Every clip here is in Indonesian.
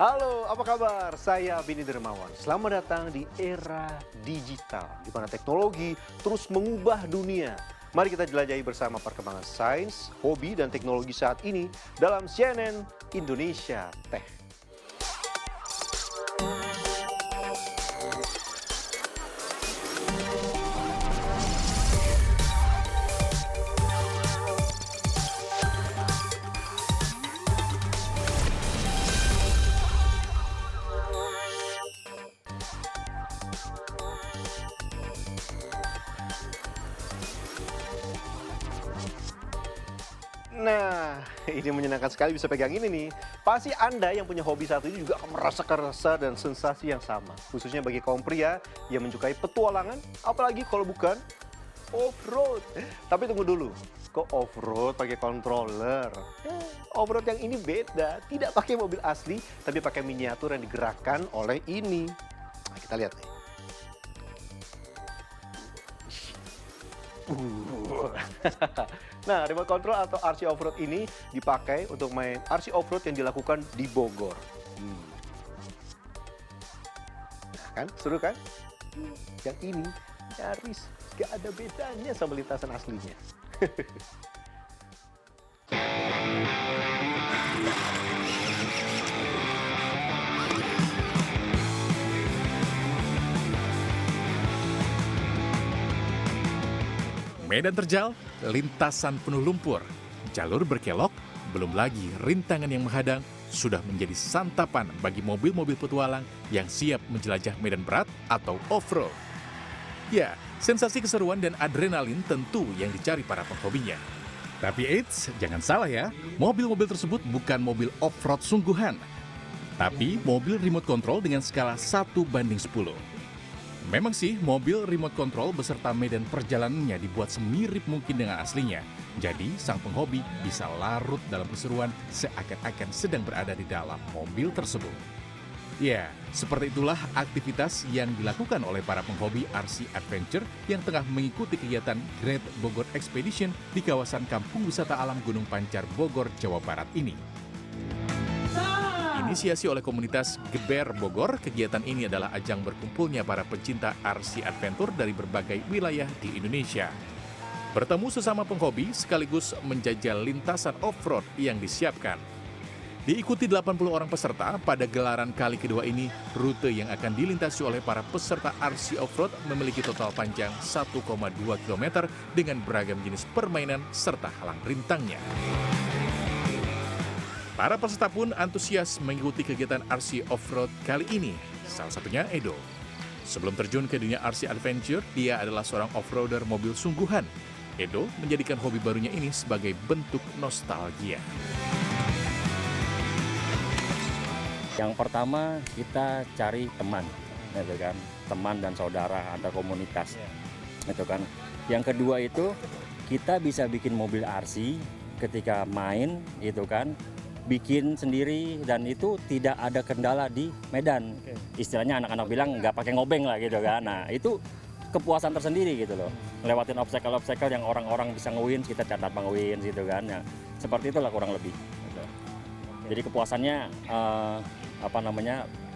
Halo, apa kabar? Saya Beni Dermawan. Selamat datang di era digital, di mana teknologi terus mengubah dunia. Mari kita jelajahi bersama perkembangan sains, hobi, dan teknologi saat ini dalam CNN Indonesia Tech. Nah, ini menyenangkan sekali bisa pegang ini nih. Pasti Anda yang punya hobi satu ini juga akan merasakan rasa dan sensasi yang sama. Khususnya bagi kaum pria yang menyukai petualangan, apalagi kalau bukan off-road. Tapi tunggu dulu, kok off-road pakai controller? Off-road yang ini beda, tidak pakai mobil asli, tapi pakai miniatur yang digerakkan oleh ini. Nah, kita lihat nih. Nah, remote control atau RC Offroad ini dipakai untuk main RC Offroad yang dilakukan di Bogor. Nah kan, seru kan? Yang ini nyaris gak ada bedanya sama lintasan aslinya. Medan terjal, lintasan penuh lumpur, jalur berkelok, belum lagi rintangan yang menghadang sudah menjadi santapan bagi mobil-mobil petualang yang siap menjelajah medan berat atau off-road. Ya, sensasi keseruan dan adrenalin tentu yang dicari para penghobinya. Tapi eits, jangan salah ya, mobil-mobil tersebut bukan mobil off-road sungguhan, tapi mobil remote control dengan skala 1:10. Memang sih, mobil remote control beserta medan perjalanannya dibuat semirip mungkin dengan aslinya. Jadi, sang penghobi bisa larut dalam keseruan seakan-akan sedang berada di dalam mobil tersebut. Ya, seperti itulah aktivitas yang dilakukan oleh para penghobi RC Adventure yang tengah mengikuti kegiatan Great Bogor Expedition di kawasan Kampung Wisata Alam Gunung Pancar, Bogor, Jawa Barat ini. Inisiasi oleh komunitas Geber Bogor, kegiatan ini adalah ajang berkumpulnya para pecinta RC Adventure dari berbagai wilayah di Indonesia. Bertemu sesama penghobi sekaligus menjajal lintasan off-road yang disiapkan. Diikuti 80 orang peserta, pada gelaran kali kedua ini, rute yang akan dilintasi oleh para peserta RC Off-Road memiliki total panjang 1,2 km dengan beragam jenis permainan serta halang rintangnya. Para peserta pun antusias mengikuti kegiatan RC Off-Road kali ini, salah satunya Edo. Sebelum terjun ke dunia RC Adventure, dia adalah seorang off-roader mobil sungguhan. Edo menjadikan hobi barunya ini sebagai bentuk nostalgia. Yang pertama kita cari teman, gitu kan, teman dan saudara antar komunitas, gitu kan. Yang kedua itu kita bisa bikin mobil RC ketika main, gitu kan. Bikin sendiri dan itu tidak ada kendala di medan. Istilahnya anak-anak bilang nggak pakai ngobeng lah gitu kan. Nah itu kepuasan tersendiri gitu loh. Lewatin obstacle-obstacle yang orang-orang bisa nge-wins, kita tanpa nge-wins gitu kan. Ya, seperti itulah kurang lebih. Gitu. Jadi kepuasannya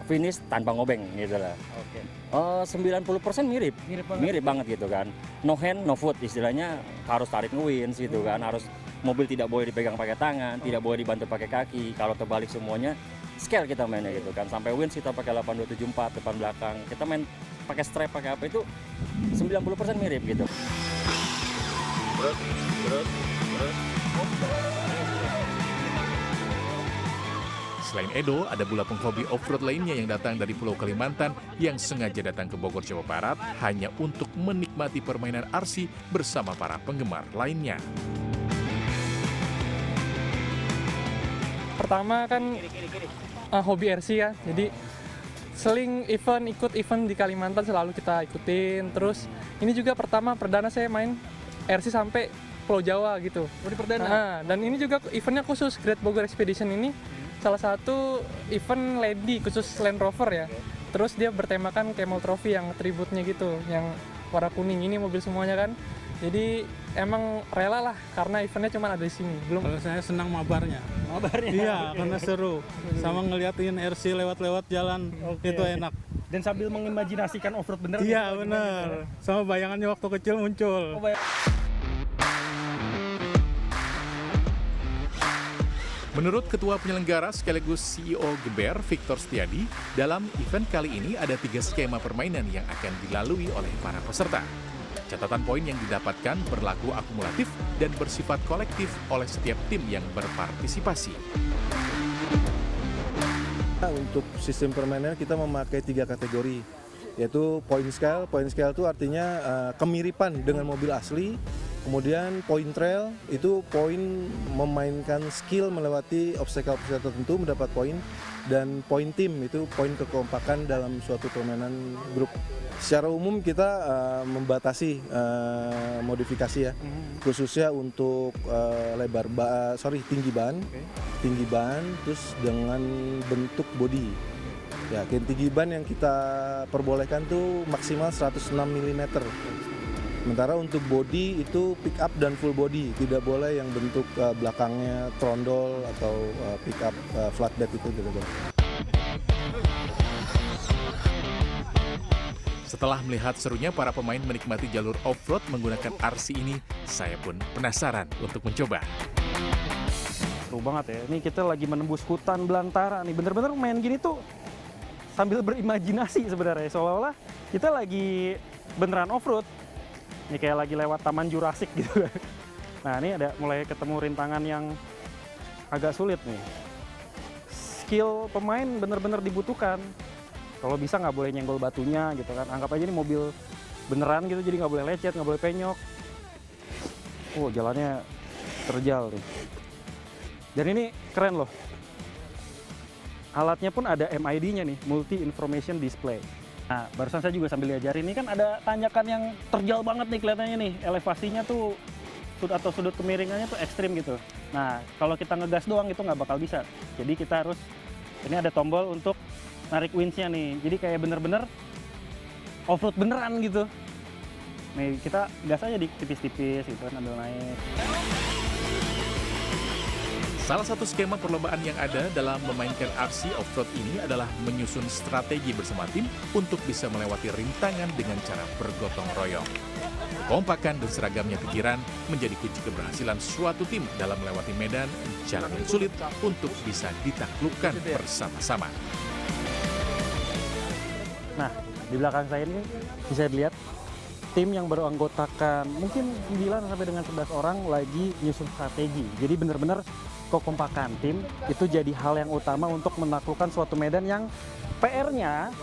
finish tanpa ngobeng gitu lah. 90% mirip banget gitu kan. No hand, no foot istilahnya, harus tarik nge-wins gitu kan. Harus mobil tidak boleh dipegang pakai tangan, tidak boleh dibantu pakai kaki. Kalau terbalik semuanya, scale kita mainnya gitu kan. Sampai wins kita pakai 8274 depan belakang. Kita main pakai strap, pakai apa itu 90% mirip gitu. Selain Edo, ada pula penghobi off-road lainnya yang datang dari Pulau Kalimantan yang sengaja datang ke Bogor, Jawa Barat hanya untuk menikmati permainan RC bersama para penggemar lainnya. Pertama kan hobi RC ya, jadi seling ikut event di Kalimantan selalu kita ikutin. Terus ini juga perdana saya main RC sampai Pulau Jawa gitu. Di perdana? Nah, dan ini juga eventnya khusus, Great Bogor Expedition ini salah satu event Lady khusus Land Rover ya. Terus dia bertemakan Camel Trophy yang atributnya gitu, yang warna kuning ini mobil semuanya kan. Jadi emang rela lah karena eventnya cuma ada di sini. Belum. Kalau saya senang mabarnya. Mabarnya. Iya, karena seru. Sama ngeliatin RC lewat-lewat jalan, itu enak. Dan sambil mengimajinasikan off-road beneran. Iya, gitu, bener. Sama bayangannya waktu kecil muncul. Menurut Ketua Penyelenggara sekaligus CEO Geber, Victor Setiadi, dalam event kali ini ada 3 skema permainan yang akan dilalui oleh para peserta. Catatan poin yang didapatkan berlaku akumulatif dan bersifat kolektif oleh setiap tim yang berpartisipasi. Untuk sistem permainan kita memakai 3 kategori, yaitu point scale. Point scale itu artinya kemiripan dengan mobil asli. Kemudian point trail itu poin memainkan skill melewati obstacle-obstacle tertentu mendapat poin. Dan point team itu poin kekompakan dalam suatu permainan grup. Secara umum kita membatasi modifikasi ya, khususnya untuk tinggi ban, terus dengan bentuk bodi. Ya, tinggi ban yang kita perbolehkan tuh maksimal 106 mm. Sementara untuk bodi itu pick up dan full body, tidak boleh yang bentuk belakangnya trondol atau pick up flatbed itu tidak boleh. Setelah melihat serunya para pemain menikmati jalur off-road menggunakan RC ini, saya pun penasaran untuk mencoba. Seru banget ya. Ini kita lagi menembus hutan belantara nih. Bener-bener main gini tuh sambil berimajinasi sebenarnya. Seolah-olah kita lagi beneran off-road. Ini kayak lagi lewat taman Jurassic gitu. Nah ini ada mulai ketemu rintangan yang agak sulit nih. Skill pemain bener-bener dibutuhkan. Kalau bisa nggak boleh nyenggol batunya gitu kan. Anggap aja ini mobil beneran gitu, jadi nggak boleh lecet, nggak boleh penyok. Oh jalannya terjal nih. Dan ini keren loh. Alatnya pun ada MID-nya nih, Multi Information Display. Nah, barusan saya juga sambil diajarin, ini kan ada tanjakan yang terjal banget nih kelihatannya nih. Elevasinya tuh atau sudut kemiringannya tuh ekstrim gitu. Nah, kalau kita ngegas doang itu nggak bakal bisa. Jadi kita harus, ini ada tombol untuk narik winch-nya nih. Jadi kayak bener-bener off-road beneran gitu. Nih, kita gas aja di tipis-tipis gitu, ambil naik. Salah satu skema perlombaan yang ada dalam memainkan RC off-road ini adalah menyusun strategi bersama tim untuk bisa melewati rintangan dengan cara bergotong royong. Kekompakan dan seragamnya pikiran menjadi kunci keberhasilan suatu tim dalam melewati medan jalan yang sulit untuk bisa ditaklukkan bersama-sama. Nah, di belakang saya ini bisa dilihat tim yang beranggotakan mungkin 9 sampai dengan 11 orang lagi nyusun strategi. Jadi benar-benar kekompakan tim itu jadi hal yang utama untuk menaklukkan suatu medan yang PR-nya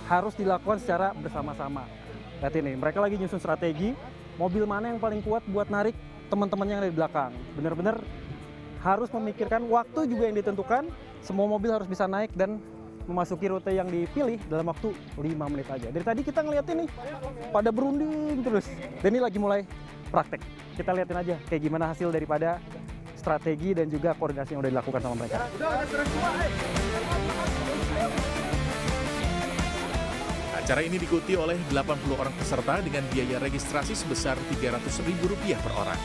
harus dilakukan secara bersama-sama. Lihat ini, mereka lagi nyusun strategi, mobil mana yang paling kuat buat narik teman-teman yang ada di belakang. Benar-benar harus memikirkan waktu juga yang ditentukan, semua mobil harus bisa naik dan memasuki rute yang dipilih dalam waktu 5 menit aja. Dari tadi kita ngeliat ini pada berunding terus. Dan ini lagi mulai praktek. Kita liatin aja kayak gimana hasil daripada strategi dan juga koordinasi yang udah dilakukan sama mereka. Acara ini diikuti oleh 80 orang peserta dengan biaya registrasi sebesar Rp300.000 per orang.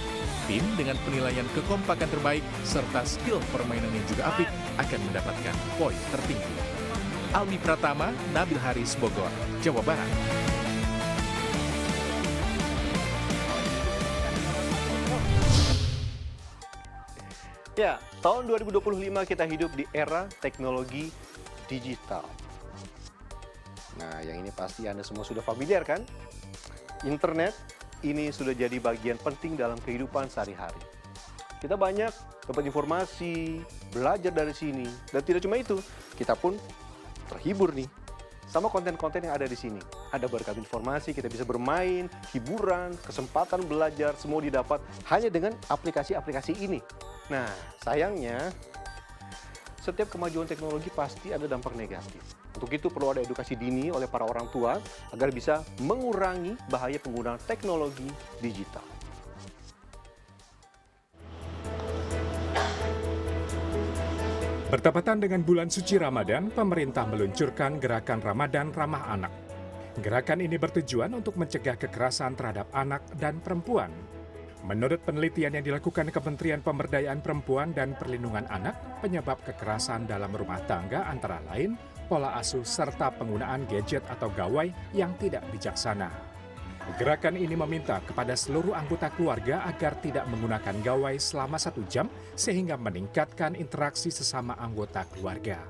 Tim dengan penilaian kekompakan terbaik serta skill permainan yang juga apik akan mendapatkan poin tertinggi. Almi Pratama, Nabil Haris, Bogor, Jawa Barat. Ya, tahun 2025 kita hidup di era teknologi digital. Nah, yang ini pasti Anda semua sudah familiar kan? Internet ini sudah jadi bagian penting dalam kehidupan sehari-hari. Kita banyak dapat informasi, belajar dari sini. Dan tidak cuma itu, kita pun terhibur nih sama konten-konten yang ada di sini. Ada beragam informasi, kita bisa bermain, hiburan, kesempatan belajar, semua didapat hanya dengan aplikasi-aplikasi ini. Nah, sayangnya setiap kemajuan teknologi pasti ada dampak negatif. Untuk itu perlu ada edukasi dini oleh para orang tua agar bisa mengurangi bahaya penggunaan teknologi digital. Bertepatan dengan bulan suci Ramadan, pemerintah meluncurkan gerakan Ramadan Ramah Anak. Gerakan ini bertujuan untuk mencegah kekerasan terhadap anak dan perempuan. Menurut penelitian yang dilakukan Kementerian Pemberdayaan Perempuan dan Perlindungan Anak, penyebab kekerasan dalam rumah tangga antara lain pola asuh serta penggunaan gadget atau gawai yang tidak bijaksana. Gerakan ini meminta kepada seluruh anggota keluarga agar tidak menggunakan gawai selama 1 jam sehingga meningkatkan interaksi sesama anggota keluarga.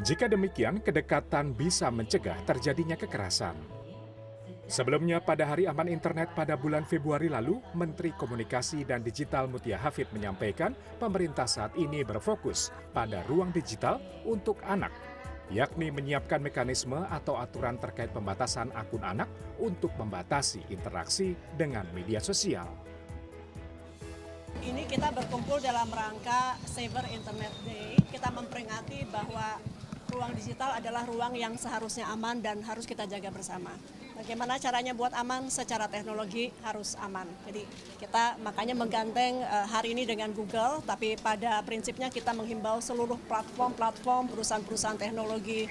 Jika demikian, kedekatan bisa mencegah terjadinya kekerasan. Sebelumnya pada Hari Aman Internet pada bulan Februari lalu, Menteri Komunikasi dan Digital Mutia Hafid menyampaikan pemerintah saat ini berfokus pada ruang digital untuk anak, yakni menyiapkan mekanisme atau aturan terkait pembatasan akun anak untuk membatasi interaksi dengan media sosial. Ini kita berkumpul dalam rangka Saver Internet Day. Kita memperingati bahwa ruang digital adalah ruang yang seharusnya aman dan harus kita jaga bersama. Bagaimana caranya buat aman? Secara teknologi harus aman. Jadi kita makanya menggandeng hari ini dengan Google, tapi pada prinsipnya kita menghimbau seluruh platform-platform perusahaan-perusahaan teknologi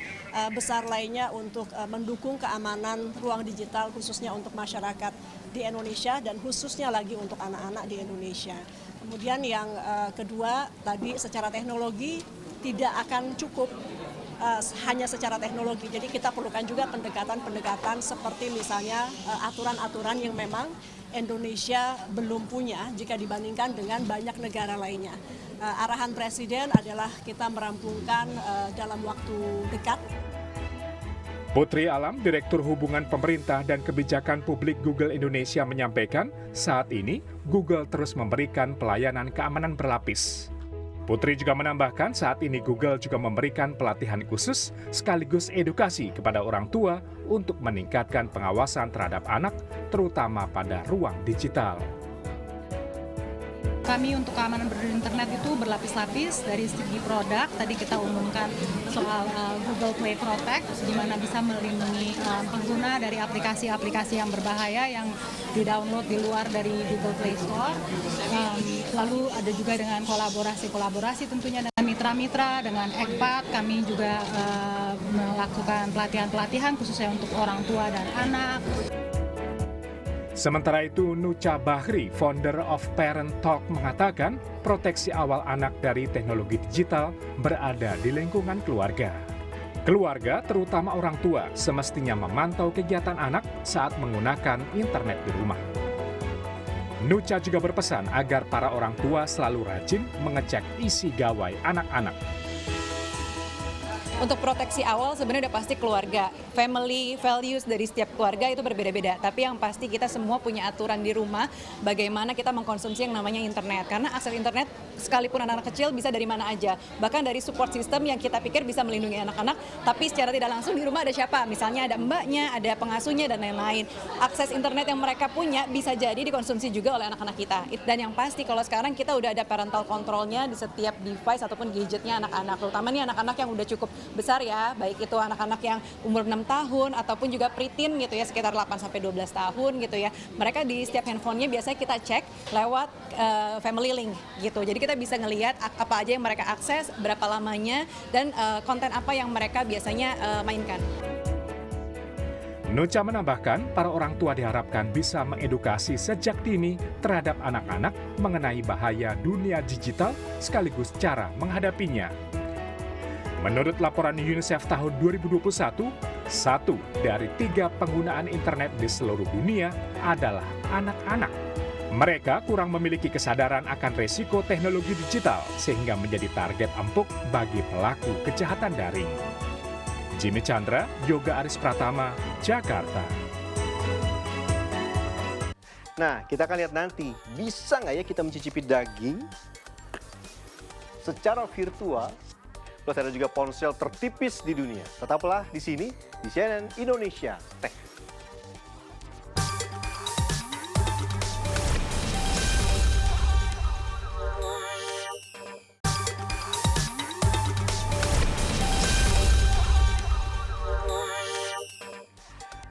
besar lainnya untuk mendukung keamanan ruang digital khususnya untuk masyarakat di Indonesia dan khususnya lagi untuk anak-anak di Indonesia. Kemudian yang kedua tadi secara teknologi tidak akan cukup hanya secara teknologi. Jadi kita perlukan juga pendekatan-pendekatan seperti misalnya aturan-aturan yang memang Indonesia belum punya jika dibandingkan dengan banyak negara lainnya. Arahan Presiden adalah kita merampungkan dalam waktu dekat. Putri Alam, Direktur Hubungan Pemerintah dan Kebijakan Publik Google Indonesia menyampaikan, saat ini Google terus memberikan pelayanan keamanan berlapis. Putri juga menambahkan saat ini Google juga memberikan pelatihan khusus sekaligus edukasi kepada orang tua untuk meningkatkan pengawasan terhadap anak, terutama pada ruang digital. Kami untuk keamanan berinternet itu berlapis-lapis dari segi produk. Tadi kita umumkan soal Google Play Protect, di mana bisa melindungi pengguna dari aplikasi-aplikasi yang berbahaya yang di-download di luar dari Google Play Store. Lalu ada juga dengan kolaborasi tentunya dengan mitra-mitra, dengan ECPAT. Kami juga melakukan pelatihan-pelatihan khususnya untuk orang tua dan anak. Sementara itu, Nucha Bahri, founder of Parent Talk, mengatakan proteksi awal anak dari teknologi digital berada di lingkungan keluarga. Keluarga, terutama orang tua, semestinya memantau kegiatan anak saat menggunakan internet di rumah. Nucha juga berpesan agar para orang tua selalu rajin mengecek isi gawai anak-anak. Untuk proteksi awal sebenarnya udah pasti keluarga, family values dari setiap keluarga itu berbeda-beda. Tapi yang pasti kita semua punya aturan di rumah bagaimana kita mengkonsumsi yang namanya internet. Karena akses internet sekalipun anak-anak kecil bisa dari mana aja. Bahkan dari support system yang kita pikir bisa melindungi anak-anak, tapi secara tidak langsung di rumah ada siapa? Misalnya ada mbaknya, ada pengasuhnya dan lain-lain. Akses internet yang mereka punya bisa jadi dikonsumsi juga oleh anak-anak kita. Dan yang pasti kalau sekarang kita udah ada parental controlnya di setiap device ataupun gadgetnya anak-anak. Terutama nih anak-anak yang udah cukup besar ya, baik itu anak-anak yang umur 6 tahun ataupun juga preteen gitu ya, sekitar 8-12 tahun gitu ya. Mereka di setiap handphonenya biasanya kita cek lewat family link gitu. Jadi kita bisa ngelihat apa aja yang mereka akses, berapa lamanya, dan konten apa yang mereka biasanya mainkan. Nucha menambahkan, para orang tua diharapkan bisa mengedukasi sejak dini terhadap anak-anak mengenai bahaya dunia digital sekaligus cara menghadapinya. Menurut laporan UNICEF tahun 2021, 1 dari 3 penggunaan internet di seluruh dunia adalah anak-anak. Mereka kurang memiliki kesadaran akan resiko teknologi digital sehingga menjadi target empuk bagi pelaku kejahatan daring. Jimmy Chandra, Yoga Aris Pratama, Jakarta. Nah, kita akan lihat nanti, bisa nggak ya kita mencicipi daging secara virtual? Plus ada juga ponsel tertipis di dunia. Tetaplah di sini, di CNN Indonesia Tech.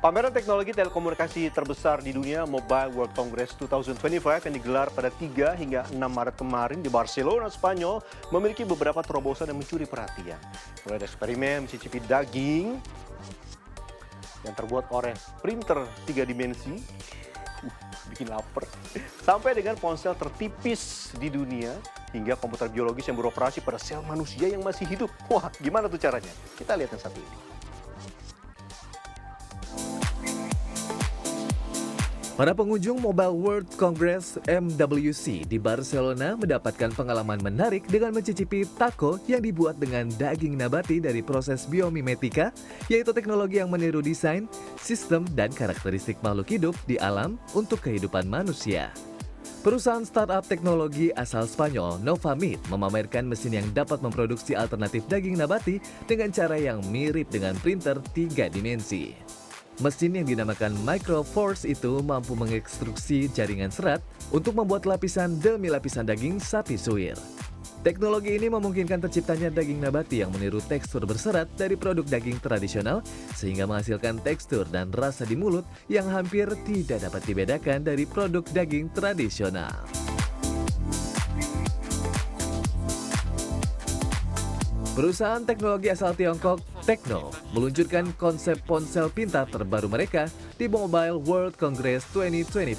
Pameran teknologi telekomunikasi terbesar di dunia, Mobile World Congress 2025 yang digelar pada 3 hingga 6 Maret kemarin di Barcelona, Spanyol, memiliki beberapa terobosan yang mencuri perhatian. Mulai dari eksperimen mencicipi daging, yang terbuat oleh printer 3 dimensi, bikin lapar, sampai dengan ponsel tertipis di dunia, hingga komputer biologis yang beroperasi pada sel manusia yang masih hidup. Wah, gimana tuh caranya? Kita lihat yang satu ini. Para pengunjung Mobile World Congress MWC di Barcelona mendapatkan pengalaman menarik dengan mencicipi taco yang dibuat dengan daging nabati dari proses biomimetika, yaitu teknologi yang meniru desain, sistem, dan karakteristik makhluk hidup di alam untuk kehidupan manusia. Perusahaan startup teknologi asal Spanyol Novamid memamerkan mesin yang dapat memproduksi alternatif daging nabati dengan cara yang mirip dengan printer 3 dimensi. Mesin yang dinamakan Microforce itu mampu mengekstruksi jaringan serat untuk membuat lapisan demi lapisan daging sapi suwir. Teknologi ini memungkinkan terciptanya daging nabati yang meniru tekstur berserat dari produk daging tradisional sehingga menghasilkan tekstur dan rasa di mulut yang hampir tidak dapat dibedakan dari produk daging tradisional. Perusahaan teknologi asal Tiongkok, Tecno, meluncurkan konsep ponsel pintar terbaru mereka di Mobile World Congress 2025.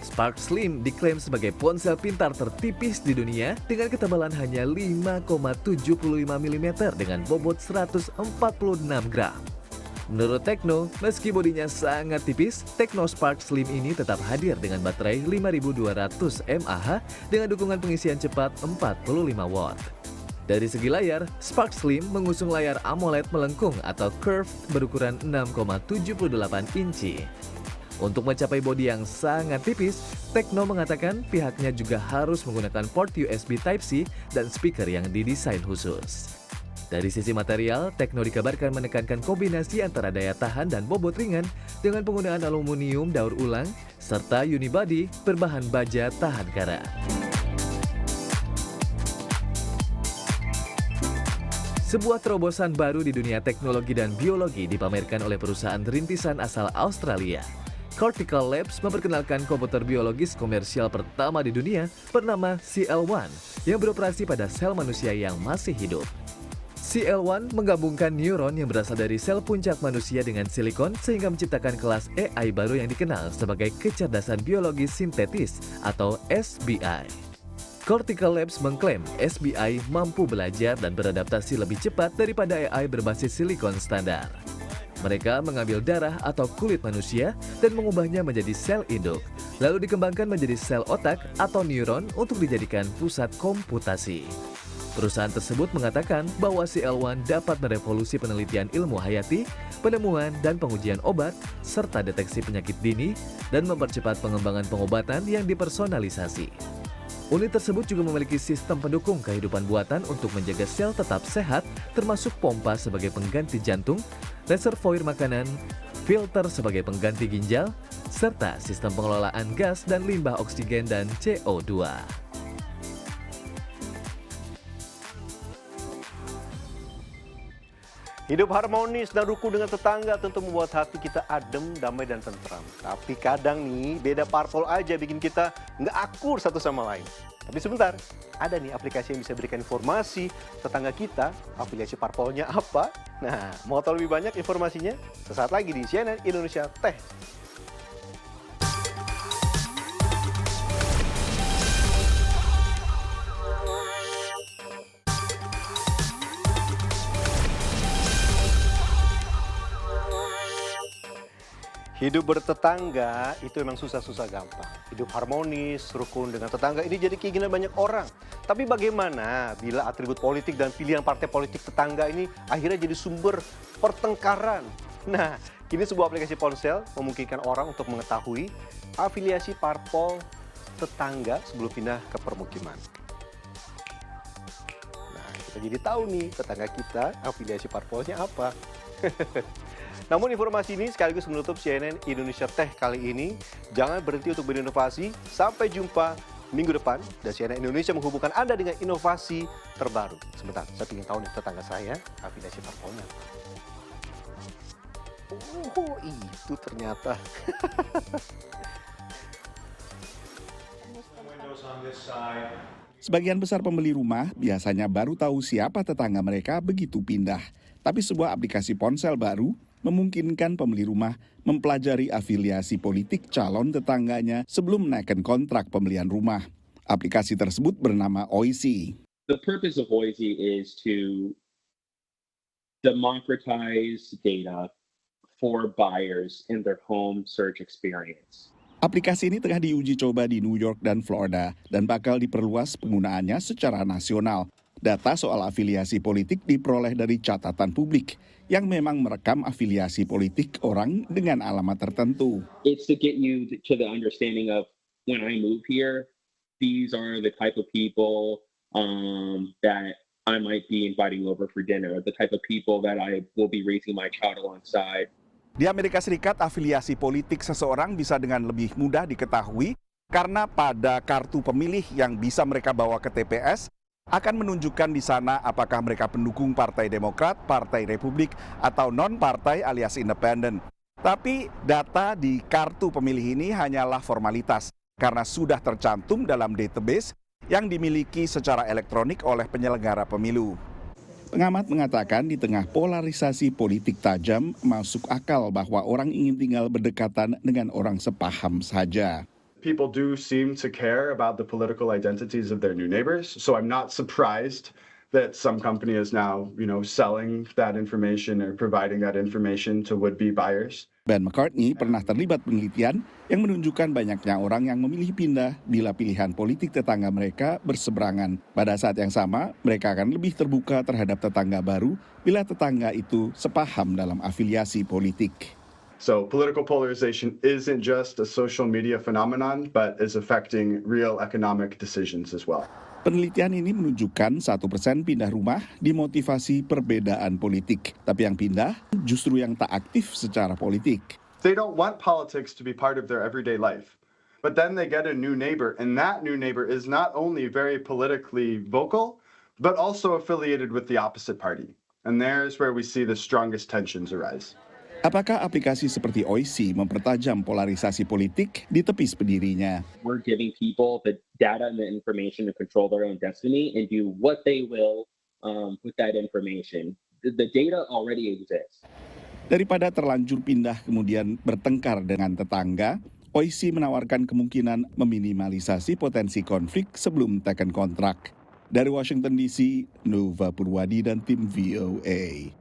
Spark Slim diklaim sebagai ponsel pintar tertipis di dunia dengan ketebalan hanya 5,75 mm dengan bobot 146 gram. Menurut Tecno, meski bodinya sangat tipis, Tecno Spark Slim ini tetap hadir dengan baterai 5200 mAh dengan dukungan pengisian cepat 45 watt. Dari segi layar, Spark Slim mengusung layar AMOLED melengkung atau curved berukuran 6,78 inci. Untuk mencapai bodi yang sangat tipis, Tecno mengatakan pihaknya juga harus menggunakan port USB Type-C dan speaker yang didesain khusus. Dari sisi material, Tecno dikabarkan menekankan kombinasi antara daya tahan dan bobot ringan dengan penggunaan aluminium daur ulang serta unibody berbahan baja tahan kara. Sebuah terobosan baru di dunia teknologi dan biologi dipamerkan oleh perusahaan rintisan asal Australia. Cortical Labs memperkenalkan komputer biologis komersial pertama di dunia bernama CL1 yang beroperasi pada sel manusia yang masih hidup. CL1 menggabungkan neuron yang berasal dari sel puncak manusia dengan silikon sehingga menciptakan kelas AI baru yang dikenal sebagai kecerdasan biologis sintetis atau SBI. Cortical Labs mengklaim SBI mampu belajar dan beradaptasi lebih cepat daripada AI berbasis silikon standar. Mereka mengambil darah atau kulit manusia dan mengubahnya menjadi sel induk, lalu dikembangkan menjadi sel otak atau neuron untuk dijadikan pusat komputasi. Perusahaan tersebut mengatakan bahwa CL1 dapat merevolusi penelitian ilmu hayati, penemuan dan pengujian obat, serta deteksi penyakit dini, dan mempercepat pengembangan pengobatan yang dipersonalisasi. Unit tersebut juga memiliki sistem pendukung kehidupan buatan untuk menjaga sel tetap sehat, termasuk pompa sebagai pengganti jantung, reservoir makanan, filter sebagai pengganti ginjal, serta sistem pengelolaan gas dan limbah oksigen dan CO2. Hidup harmonis dan rukun dengan tetangga tentu membuat hati kita adem, damai, dan tentram. Tapi kadang nih, beda parpol aja bikin kita nggak akur satu sama lain. Tapi sebentar, ada nih aplikasi yang bisa berikan informasi tetangga kita, afiliasi parpolnya apa. Nah, mau tahu lebih banyak informasinya? Sesaat lagi di CNN Indonesia Teh. Hidup bertetangga itu memang susah-susah gampang. Hidup harmonis, rukun dengan tetangga ini jadi keinginan banyak orang. Tapi bagaimana bila atribut politik dan pilihan partai politik tetangga ini akhirnya jadi sumber pertengkaran? Nah, kini sebuah aplikasi ponsel memungkinkan orang untuk mengetahui afiliasi parpol tetangga sebelum pindah ke permukiman. Nah, kita jadi tahu nih tetangga kita afiliasi parpolnya apa. Namun informasi ini sekaligus menutup CNN Indonesia Tech kali ini. Jangan berhenti untuk berinovasi. Sampai jumpa minggu depan. Dan CNN Indonesia menghubungkan Anda dengan inovasi terbaru. Sebentar, saya ingin tahu nih tetangga saya afiliasi parpolnya. Oh, itu ternyata. Sebagian besar pembeli rumah biasanya baru tahu siapa tetangga mereka begitu pindah. Tapi sebuah aplikasi ponsel baru memungkinkan pembeli rumah mempelajari afiliasi politik calon tetangganya sebelum menaikkan kontrak pembelian rumah. Aplikasi tersebut bernama Oisi. The purpose of Oisi is to democratize data for buyers in their home search experience. Aplikasi ini tengah diuji coba di New York dan Florida dan bakal diperluas penggunaannya secara nasional. Data soal afiliasi politik diperoleh dari catatan publik yang memang merekam afiliasi politik orang dengan alamat tertentu. It's to get you to the understanding of when I move here, these are the type of people that I might be inviting over for dinner, the type of people that I will be raising my child alongside. Di Amerika Serikat, afiliasi politik seseorang bisa dengan lebih mudah diketahui karena pada kartu pemilih yang bisa mereka bawa ke TPS akan menunjukkan di sana apakah mereka pendukung Partai Demokrat, Partai Republik, atau non-partai alias independen. Tapi data di kartu pemilih ini hanyalah formalitas karena sudah tercantum dalam database yang dimiliki secara elektronik oleh penyelenggara pemilu. Pengamat mengatakan di tengah polarisasi politik tajam, masuk akal bahwa orang ingin tinggal berdekatan dengan orang sepaham saja. People do seem to care about the political identities of their new neighbors, so I'm not surprised that some company is now, selling that information or providing that information to would-be buyers. Ben McCartney pernah terlibat penelitian yang menunjukkan banyaknya orang yang memilih pindah bila pilihan politik tetangga mereka berseberangan. Pada saat yang sama, mereka akan lebih terbuka terhadap tetangga baru bila tetangga itu sepaham dalam afiliasi politik. So political polarization isn't just a social media phenomenon, but is affecting real economic decisions as well. Penelitian ini menunjukkan 1% pindah rumah dimotivasi perbedaan politik. Tapi yang pindah justru yang tak aktif secara politik. They don't want politics to be part of their everyday life. But then they get a new neighbor, and that new neighbor is not only very politically vocal, but also affiliated with the opposite party. And there's where we see the strongest tensions arise. Apakah aplikasi seperti Oisi mempertajam polarisasi politik di tepis pendirinya? We're giving people the data and the information to control their own destiny and do what they will with that information. The data already exists. Daripada terlanjur pindah kemudian bertengkar dengan tetangga, Oisi menawarkan kemungkinan meminimalisasi potensi konflik sebelum teken kontrak. Dari Washington DC, Nova Purwadi dan tim VOA.